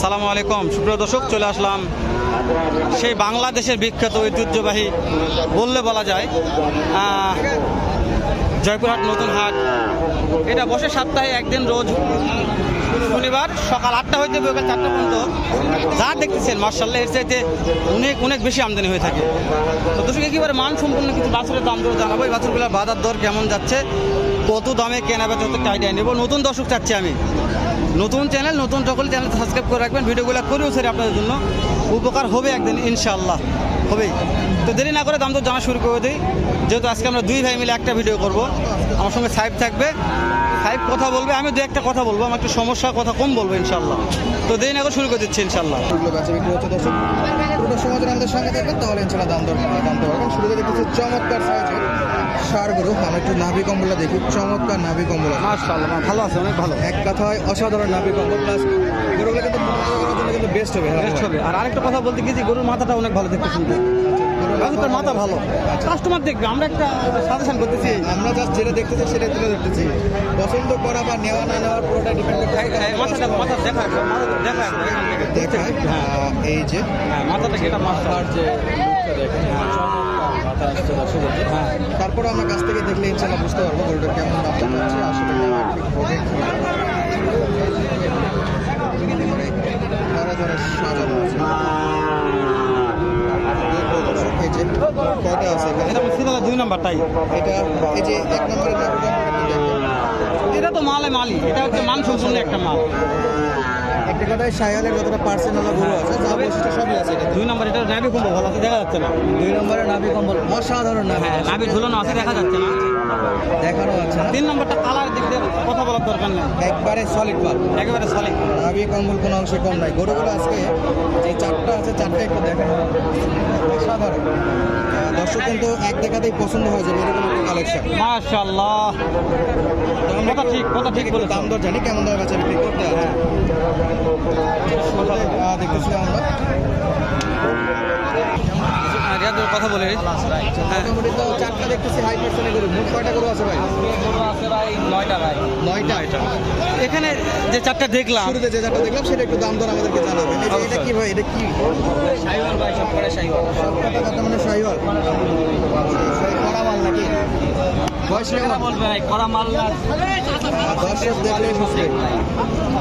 সালামু আলাইকুম সুপ্রিয় দর্শক, চলে আসলাম সেই বাংলাদেশের বিখ্যাত ঐতিহ্যবাহী বললে বলা যায় জয়পুরহাট নতুন হাট। এটা বসে সপ্তাহে একদিন, রোজ শনিবার সকাল 8টা হইতে বিকাল 4টা পর্যন্ত। যা দেখতেছেন মার্শাল্লাহ এর চাইতে অনেক অনেক বেশি আমদানি হয়ে থাকে। তো দর্শক একেবারে মান সম্পূর্ণ কিছু বাছুরের দাম দর জানাবো। এই বাছুরগুলোর বাজার দর কেমন যাচ্ছে, কত দামে কেনা বেচা হতে আইডিয়া নেব। নতুন দর্শক চাচ্ছি আমি, নতুন চ্যানেল, নতুন সকল চ্যানেল সাবস্ক্রাইব করে রাখবেন। ভিডিওগুলো করেও সেরে আপনাদের জন্য উপকার হবে একদিন ইনশাআল্লাহ, হবেই। তো দেরি না করে দাম দর জানা শুরু করে দিই, যেহেতু আজকে আমরা দুই ভাই মিলে একটা ভিডিও করব। আমার সঙ্গে সাহেব থাকবে, সাহেব কথা বলবে, আমি দু একটা কথা বলবো, আমার একটু সমস্যার কথা কম বলবো ইনশাআল্লাহ। তো দেরি না করে শুরু করে দিচ্ছি ইনশাআল্লাহ। আমাদের সঙ্গে থাকবেন তাহলে ইনশাআল্লাহ দাম দর জানতে পারবেন। শুরুতে দেখতেছি চমৎকার সাইজের ষাঁড় গরু। আমরা একটু নাভি কম্বলটা দেখি, চমৎকার নাভি কম্বল, মাশাআল্লাহ ভালো আছে, অনেক ভালো। এক কথায় অসাধারণ নাভি কম্বল। প্লাস গরুগুলো কিন্তু বেস্ট হবে, বেস্ট হবে। আর আরেকটা কথা বলতে গেছি, গরুর মাথাটা অনেক ভালো দেখতে, সুন্দর মাথা ভালো। কাস্টমার দেখবে, আমরা একটা সাজেশন করতেছি, আমরা জাস্ট যেটা দেখতেছি সেটাই তুলে ধরতেছি। পছন্দ করা বা নেওয়া না নেওয়ার পুরোটা ডিপেন্ড করতে মাথা দেখা এই যে মাথাটা যেটা মাথার যে তারপরে আমরা কাছ থেকে দেখলে ইনশাআল্লাহ বুঝতে পারবো গরুটা কেমন দাম যাচ্ছে আসলে সাজানো আছে। কয়টা আছে এটা 2 নাম্বারটাই, এটা এই যে 1 নম্বরের এটা তো মালই, এটা হচ্ছে মান সম্পূর্ণ একটা মাল। একটা কথায় শায়ালের যতটা পার্সেন্ট গরু আছে যা বৈশিষ্ট্য সবই আছে। 2 নম্বর এটা নাভি কম্বল ভালো আছে, দেখা যাচ্ছে না। 2 নম্বরের নাভি কম্বল অসাধারণ নাভি, হ্যাঁ নাভি ঝুলানো আছে, দেখা যাচ্ছে না, দেখানো আছে। 3 নম্বরটা কালার দিক দিয়ে কথা বলার দরকার নেই, একবারে সলিড মাল, একেবারে সলিড নাভি কম্বল কোনো অংশে কম নাই। গরুগুলো আজকে যে 4টা আছে 4টা একটু দেখানো অসাধারণ। দর্শক কিন্তু এক দেখাতেই পছন্দ হয়ে যাবে এরকম একটা কালেকশন। মাশাআল্লাহ, কথা ঠিক বলে। দাম দর জানি কেমন দামে বেচা বিক্রি করতে আছে দেখতেছিলাম আমরা। কথা বলে মোটামুটি তো 4টা দেখতেছি হাই পার্সেন্টের গরু। মোট কয়টা গরু আছে ভাই? ভাই 9টা ভাই। 9টা। এখানে যে 4টা দেখলাম, শুরুতে যে 4টা দেখলাম সেটা একটু দাম দর আমাদেরকে জানাবেন। এটা কি ভাই, এটা কি শাইওয়াল ভাই? সব করে শাইওয়াল। সবকটা কথা মানে শাইওয়াল কড়া মাল নাকি? বয়স কেমন বলবে ভাই? কড়া মাল না, দর্শক দেখলেই বুঝবে।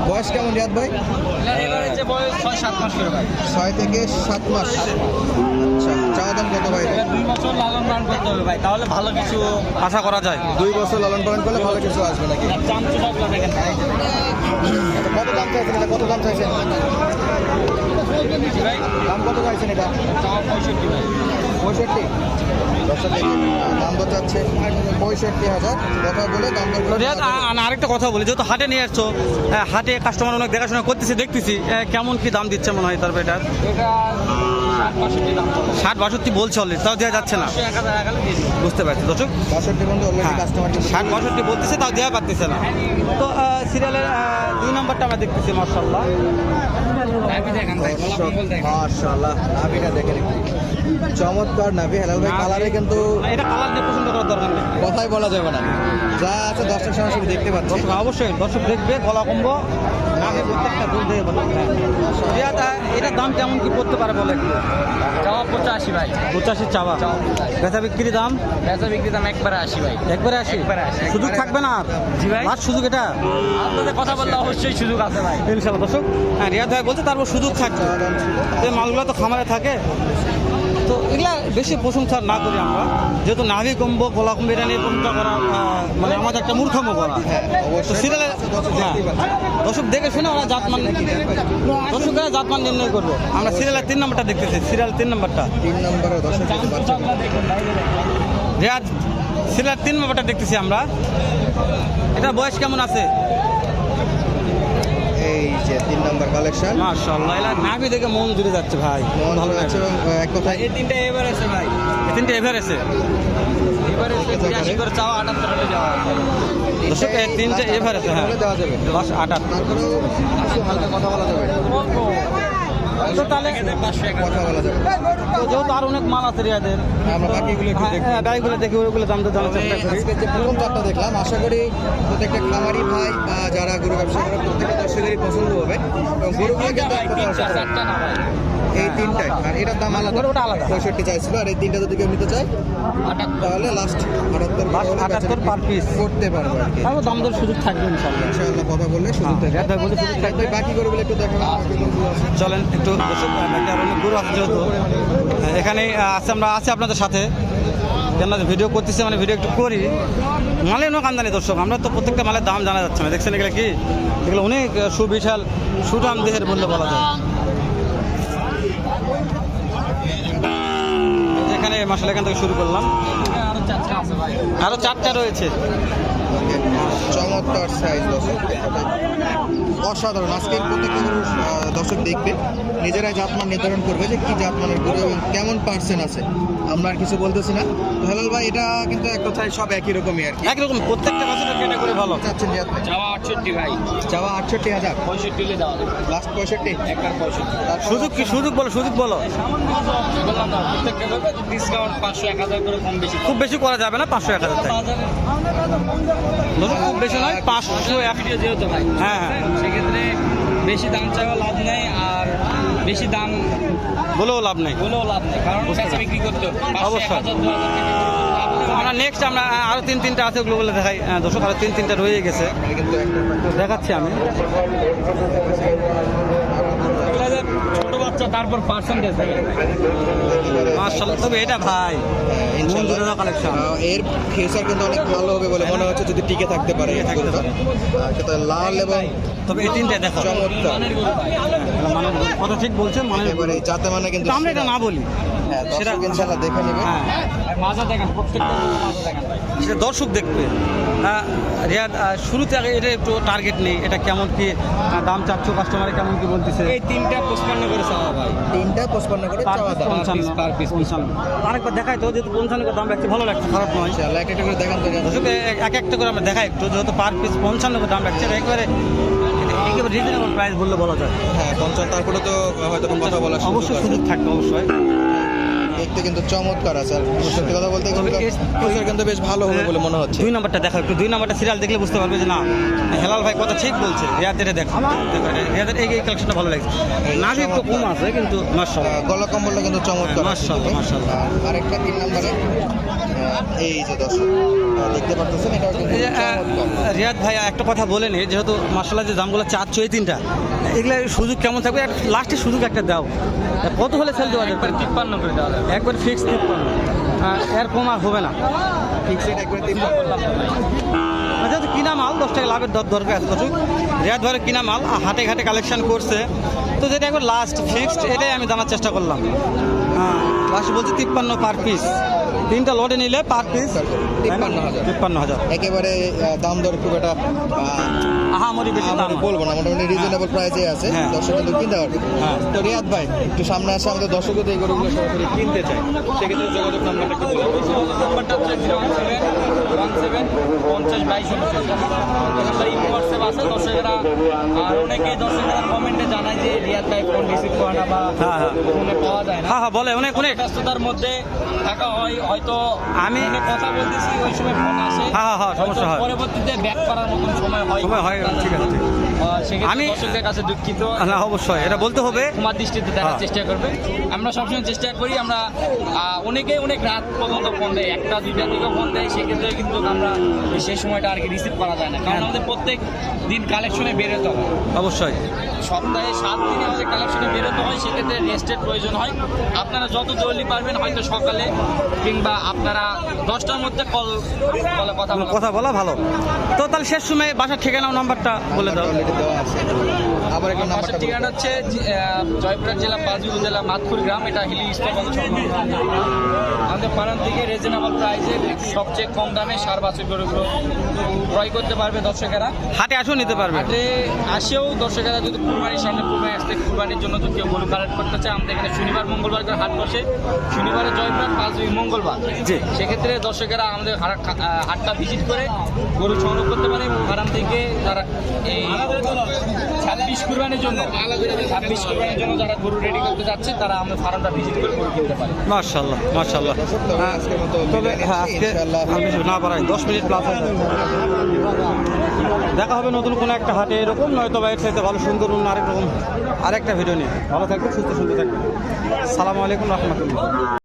বয়স কেমন রিয়াদ ভাই? এবারে বয়স 6-7 মাস করে ভাই। 6 থেকে 7 মাস। আচ্ছা, চাওয়া দাম কত ভাই? 2 বছর লালন পালন করতে হবে ভাই, তাহলে ভালো কিছু আশা করা যায়। 2 বছর লালন পালন করলে ভালো কিছু আসবে নাকি? কত দাম চাইছেন এটা? কত দাম চাইছেন? দাম কত চাইছেন এটা? 65। দর্শক দাম দর চাচ্ছে 65,000 কথা বলে দাম দর। আরেকটা কথা বলি, যেহেতু হাটে নিয়ে আসছো, হাটে কাস্টমার অনেক দেখাশোনা করতেছি, দেখতেছি কেমন কি দাম দিচ্ছে মনে হয়? তারপরে এটা 60-62 বলছে অলরেডি, তাও দেওয়া যাচ্ছে না। বুঝতে পারছি দর্শক, 62 পর্যন্ত অলরেডি কাস্টমার 60-62 বলতেছে, তাও দেওয়া পারতেছে না। তো সিরিয়ালের 2 নম্বরটা আমরা দেখতেছি, মাশাআল্লাহ মাশাআল্লাহ নাভিটা দেখেন চমৎকার নাভি। হেলাল ভাই কালারে কিন্তু এটা কালার দিয়ে পছন্দ করার দরকার নেই, কথাই বলা যাবে না, যা আছে দর্শক সরাসরি দেখতে পাচ্ছি। অবশ্যই দর্শক দেখবে, গলা কম্বো নাভি প্রত্যেকটা দুধ দিয়ে বলো। এটার দাম কেমন কি করতে পারে বলে? চাওয়া 85 ভাই। 85 চাওয়া। বেচা বিক্রি দাম? বেচা বিক্রি দাম একবারে 80 ভাই। একবারে 80? সুযোগ থাকবে না আর? জি ভাই, আর সুযোগ এটা আপনাদের কথা বললে অবশ্যই সুযোগ আছে ভাই ইনশাআল্লাহ। দর্শক হ্যাঁ রিয়াদ ভাই বলতে তারপর সুযোগ থাকবে, এই মালগুলো তো খামারে থাকে, তো এগুলা বেশি প্রশংসা না করি আমরা, যেহেতু নাভি কম্বো গলা কম্বো এটা নিয়ে প্রশংসা করা মানে আমাদের একটা মূর্খম্য করা। তো সিরিয়ালে দর্শক দেখে শুনে ওরা জাতমান, দর্শকেরা জাতমান নির্ণয় করবো। আমরা সিরিয়ালের 3 নম্বরটা দেখতেছি, সিরিয়াল 3 নম্বরটা। 3 নম্বরে দর্শক রিয়াদ সিরিয়াল 3 নম্বরটা দেখতেছি আমরা। এটা বয়স কেমন আছে? এই যে 3 নম্বর কালেকশন। মাশাআল্লাহ, এলা নাভি দেখে মন জুড়ে যাচ্ছে ভাই, ভালো লাগছে। এবং এক কথায় এই 3টা এভারেজে ভাই, এই 3টা এভারেজে করে চাওয়া 78 হলে যাওয়া। দর্শক এই 3টা এভারেজে হ্যাঁ দেওয়া যাবে 78। তারপরেও কিছু হালকা কথা বলা যাবে। তো তাহলে কথা বলা যাবে। তো যেহেতু আর অনেক মাল আছে রিয়াদের, আমরা বাকিগুলো একটু দেখি। হ্যাঁ গাড়িগুলো দেখি, ওইগুলো দাম তো জানার চেষ্টা করি। আজকে যে প্রথম চারটা দেখলাম, আশা করি প্রত্যেকটা খামারি ভাই বা যারা গরু ব্যবসা করে প্রত্যেকটা দর্শকেরই পছন্দ হবে এবং গরুগুলো কিন্তু এক কথা অসাধারণ। এই তিনটাই, আর এটার দাম আলাদা, ওটা আলাদা। 65 চাইছিল, আর এই তিনটা যদি কেউ নিতে চায় তাহলে লাস্ট 78 per piece করতে পারবে আর কি। তারপর দাম দর সুযোগ থাকবে ইনশাল্লাহ। ইনশাআল্লাহ কথা বললে সুযোগ থাকবে। রিয়াদ ভাই বলতে সুযোগ থাকবে। বাকি গরুগুলো একটু দেখাবো। চলেন একটু বাকি আর অনেক গরু আছে যেহেতু এখানে আছে, আমরা আছি আপনাদের সাথে। কেন ভিডিও করতেছি মানে ভিডিও একটু করি, মালের অনেক আমদানি দর্শক, আমরা তো প্রত্যেকটা মালের দাম জানা যাচ্ছে না। দেখছেন এগুলো কি, এগুলো অনেক সুবিশাল সুটাম দেহের বললে বলা যায়। এখানে মশলা এখান থেকে শুরু করলাম, আরো চারটা রয়েছে। চমৎকার সাইজ দর্শক, অসাধারণ। আজকের প্রত্যেকটা গরু দর্শক দেখবে, নিজেরাই জাতমান নির্ধারণ করবে যে কি জাতমানের গরু এবং কেমন পার্সেন্ট আছে। আমরা আর কিছু বলতেছি না। তো হেলাল ভাই, এটা কিন্তু এক কথায় সব একই রকমই আর কি, একরকম প্রত্যেকটা বছরের ক্যাটাগরি ভালো। চাচ্ছেন রিয়াদ ভাই? চাওয়া 68 ভাই, চাওয়া 68,000, 65 দেওয়া যাবে, লাস্ট 65। একবার 65। সুযোগ কি, সুযোগ বলো, সুযোগ বলো। বললাম না, প্রত্যেকটা ডিসকাউন্ট 500-1000 করে কম বেশি। খুব বেশি করা যাবে না, 500-1000 টাকা খুব বেশি নয়, 500 ভিডিও যেহেতু ভাই, হ্যাঁ হ্যাঁ সেক্ষেত্রে বেশি দাম চাওয়া লাভ নেই, আর বেশি দাম বলেও লাভ নেই। বলেও লাভ নেই, কারণ বুঝতে কাছে বিক্রি করতে হবে। 500, অবশ্যই। 1000, 2000 টাকা লাভ নেই। আমরা নেক্সট আমরা আরো তিনটা আছে, ওগুলো বলে দেখাই দর্শক। আরো তিনটা রয়ে গেছে, কিন্তু একটা দেখাচ্ছি আমি। এগুলো ছোট বাচ্চা, তারপর পার্সেন্টেজ থাকে। মাশাআল্লাহ, তবে এটা ভাই ইনশাআল্লাহ কালেকশন, এর ফিউচার কিন্তু অনেক ভালো হবে বলে মনে হচ্ছে যদি টিকে থাকতে পারে এই গরুটা। সেটা লাল এবং তবে এই তিনটা দেখো চমৎকার, মানের গরু ভাই। মানে কথা ঠিক বলছেন, মানে একেবারে জাতে মানে কিন্তু আমরা এটা সেরা। না বলি, হ্যাঁ, সেটা দর্শক ইনশাআল্লাহ দেখে নেবে। হ্যাঁ মাজা দেখেন, প্রত্যেকটা গরু মাজা দেখেন ভাই। সেটা দর্শক দেখবে। রিয়াদ, শুরুতে আগে এটা একটু টার্গেট নেই, এটা কেমন কি দাম চাচ্ছ, কাস্টমারে কেমন কি বলতেছে? এই তিনটা 55 করে চাওয়া ভাই। তিনটা 55 করে চাওয়া দাম। 55 আরেকবার দেখাই তো, যেহেতু 55 করে দাম রাখছে, ভালো লাগছে, খারাপ নয়। ইনশাআল্লাহ একটা করে দেখান তো। দর্শক এক একটা করে আমরা দেখাই একটু, যেহেতু পার পিস 55 করে দাম রাখছে, একেবারে রিজনেবল প্রাইস বললে বলা যায়। হ্যাঁ 50, তারপরে তো হয়তো কথা বলার সুযোগ অবশ্যই আছে। সুযোগ থাকবে, অবশ্যই। দেখতে কিন্তু চমৎকার আছে, আর সত্যি কথা বলতে কিন্তু ফিউচার কিন্তু বেশ ভালো হবে বলে মনে হচ্ছে। 2 নাম্বারটা দেখো একটু, 2 নাম্বারটা সিরিয়াল দেখলে বুঝতে পারবে যে না, হেলাল ভাই কথা ঠিক বলছে। রিয়াদের দেখো, রিয়াদের এই কালেকশনটা ভালো লাগছে। নাভি একটু কম আছে কিন্তু মাশাআল্লাহ, গলা কম্বলটা কিন্তু চমৎকার আছে। মাশাআল্লাহ, মাশাআল্লাহ। আর আরেকটা 3 নম্বরে এই যে দর্শক দেখতে পাচ্ছেন, এটাও কিন্তু এই যে, চমৎকার। রিয়াদ ভাই একটা কথা বলে নি, যেহেতু মাশাআল্লাহ যে দামগুলো চাচ্ছ এই তিনটা, এগুলা সুযোগ কেমন থাকবে, লাস্টে সুযোগ একটা দাও, কত হলে সেল দেওয়া যাবে? 53 করে দেওয়া যাবে। একবার ফিক্স 53, এর কম আর হবে না। ফিক্সড একবার 3 যেহেতু কিনা মাল 10 টাকা লাভের দরকার আছে দর্শক। রিয়াদ ভাইয়ের কিনা মাল হাটে ঘাটে কালেকশন করছে, তো যেটা একবার লাস্ট ফিক্সড এটাই আমি জানার চেষ্টা করলাম। হ্যাঁ, লাস্ট বলছি 53 পার পিস, তিনটা লটে নিলে পার পিস 53,000। একেবারে দাম দর খুব একটা আহামরি বেশি দাম আমি না। বলবো না, মোটামুটি রিজনেবল প্রাইসে আছে, হ্যাঁ। দর্শক কিন্তু কিনতে পারবে। হ্যাঁ। তো রিয়াদ ভাই একটু সামনে আসে, আমাদের দর্শক যদি এই গরুগুলো সরাসরি কিনতে চায় সেক্ষেত্রে যোগাযোগ নাম্বারটা একটু বলুন। নাম্বারটা হচ্ছে 0171750 আছে। দর্শকেরা আর অনেকেই দর্শকেরা কমেন্টে জানায় যে রিয়াদ ভাই ফোন রিসিভ করে না বা হ্যাঁ, হ্যাঁ। ফোনে পাওয়া যায় না। হ্যাঁ হ্যাঁ, বলে অনেক অনেক। ব্যস্ততার মধ্যে থাকা হয়, হয়তো আমি- ফোনে কথা বলতেছি, ওই সময় ফোন আসে। হ্যাঁ, হ্যাঁ, সমস্যা হয়তো হয়। পরবর্তীতে ব্যাক করার মতন সময় হয়। সময় হয়, ঠিক আছে, ঠিক। সেক্ষেত্রে আমি- দর্শকদের কাছে দুঃখিত। না অবশ্যই এটা বলতে হবে। ক্ষমার দৃষ্টিতে দেখার হ্যাঁ। চেষ্টা করবে। আমরা সবসময় চেষ্টা করি, আমরা অনেকেই অনেক রাত পর্যন্ত ফোন দেয়, 1টা 2টার দিকে ফোন দেয়, সেক্ষেত্রে কিন্তু আমরা সেই সময়টা আর কি রিসিভ করা যায় না, কারণ হ্যাঁ। আমাদের প্রত্যেক দিন কালেকশনে বেরোতে হয়। অবশ্যই সপ্তাহে 7 দিনে আমাদের কালেকশনে বেরোতে হয়, সেক্ষেত্রে রেস্টের প্রয়োজন হয়। আপনারা যত জলদি পারবেন, হয়তো সকালে কিংবা আপনারা 10টার মধ্যে কলে কথা বলা। কথা বলা ভালো। তো তাহলে শেষ সময় বাসার ঠিকানা নাম্বারটা বলে দাও। অলরেডি দেওয়া আছে, আবার একটা আমার নাম্বারটা বাসার ঠিকানা হচ্ছে জয়পুরহাট জেলা পাঁচবিবি উপজেলা মাতপুর গ্রাম, এটা হিলি স্টেশন সংলগ্ন। আমাদের পাড়ার থেকে রিজনেবল প্রাইসে সবচেয়ে কম দামে সার বাছুর গরুগুলো ক্রয় করতে পারবে দর্শকেরা। হাটে আসেও নিতে পারবে। হাটে আসেও দর্শকেরা যদি কুরবানির সামনে কুরবানি আসতে, কুরবানির জন্য যদি কেউ গরু কালেক্ট করতে চায়, আমাদের এখানে শনিবার মঙ্গলবার করে হাট বসে। শনিবারে জয়পুরহাট, পাঁচবিবি মঙ্গলবার। জি। সেক্ষেত্রে দর্শকেরা আমাদের হাটটা ভিজিট করে গরু সংগ্রহ করতে পারে এবং ফার্ম থেকে তারা এই 26 কুরবানির জন্য 26 কুরবানির জন্য যারা গরু রেডি করতে যাচ্ছে তারা আমাদের ফার্মটা ভিজিট করে গরু কিনতে পারে। মাশাআল্লাহ মাশাআল্লাহ। আজকের মতো তবে হ্যাঁ আজকে ইনশাআল্লাহ। আমি কিছু না পারাই 10 মিনিট প্লাস হয়ে যাবে। দেখা হবে নতুন কোনো একটা হাটে এরকম, নয়তো বা এর সাথে ভালো সুন্দর অন্য আরেক রকম আরেকটা ভিডিও নিয়ে। ভালো থাকবেন, সুস্থ থাকবেন। আসসালামু আলাইকুম রহমতুল্লাহ।